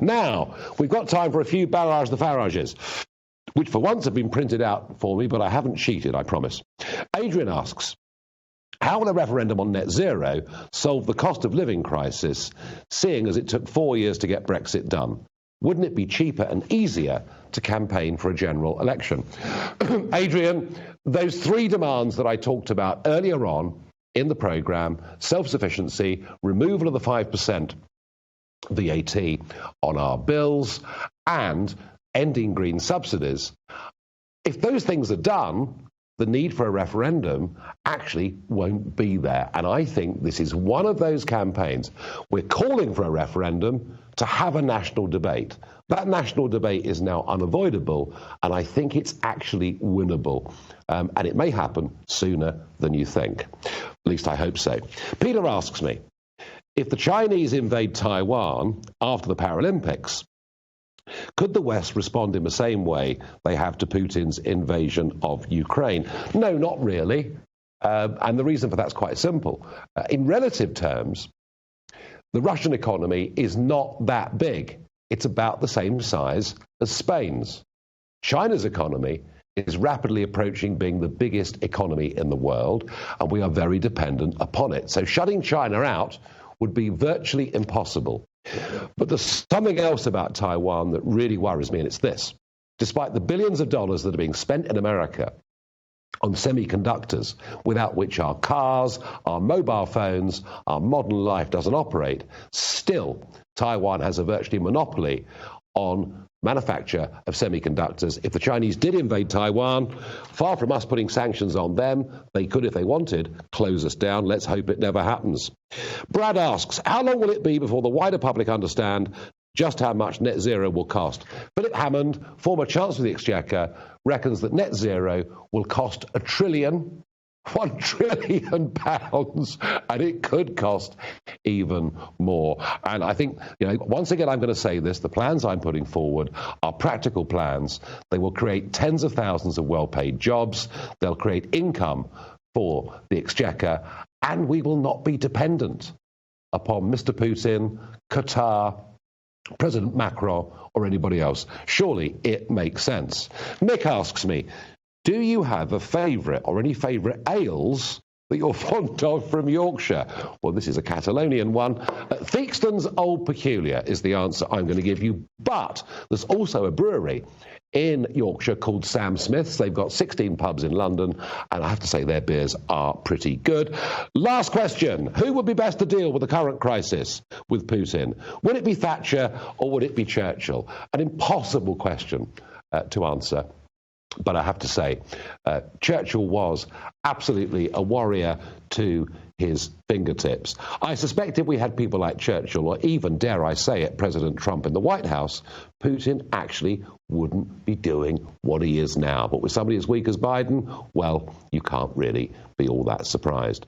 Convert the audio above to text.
Now, we've got time for a few Barrage the Farages, which for once have been printed out for me, but I haven't cheated, I promise. Adrian asks, how will a referendum on net zero solve the cost of living crisis, seeing as it took 4 years to get Brexit done? Wouldn't it be cheaper and easier to campaign for a general election? Adrian, those three demands that I talked about earlier on in the programme, self-sufficiency, removal of the 5% VAT on our bills, and ending green subsidies, if those things are done, the need for a referendum actually won't be there. And I think this is one of those campaigns. We're calling for a referendum to have a national debate. That national debate is now unavoidable, and I think it's actually winnable. And it may happen sooner than you think. At least I hope so. Peter asks me, if the Chinese invade Taiwan after the Paralympics, could the West respond in the same way they have to Putin's invasion of Ukraine? No, not really. And the reason for that's quite simple. In relative terms, the Russian economy is not that big. It's about the same size as Spain's. China's economy is rapidly approaching being the biggest economy in the world, and we are very dependent upon it. So shutting China out would be virtually impossible. But there's something else about Taiwan that really worries me, and it's this. Despite the billions of dollars that are being spent in America on semiconductors, without which our cars, our mobile phones, our modern life doesn't operate, still Taiwan has a virtually monopoly on manufacture of semiconductors. If the Chinese did invade Taiwan, far from us putting sanctions on them, they could, if they wanted, close us down. Let's hope it never happens. Brad asks, how long will it be before the wider public understand just how much net zero will cost? Philip Hammond, former Chancellor of the Exchequer, reckons that net zero will cost £1 trillion, and it could cost even more. And I think, once again, I'm going to say this, the plans I'm putting forward are practical plans. They will create tens of thousands of well-paid jobs. They'll create income for the Exchequer, and we will not be dependent upon Mr. Putin, Qatar, President Macron, or anybody else. Surely it makes sense. Nick asks me, do you have a favourite or any favourite ales that you're fond of from Yorkshire? Well, this is a Catalonian one. Theakston's Old Peculiar is the answer I'm going to give you. But there's also a brewery in Yorkshire called Sam Smith's. They've got 16 pubs in London, and I have to say their beers are pretty good. Last question. Who would be best to deal with the current crisis with Putin? Would it be Thatcher or would it be Churchill? An impossible question to answer. But I have to say, Churchill was absolutely a warrior to his fingertips. I suspect if we had people like Churchill, or even, dare I say it, President Trump in the White House, Putin actually wouldn't be doing what he is now. But with somebody as weak as Biden, well, you can't really be all that surprised.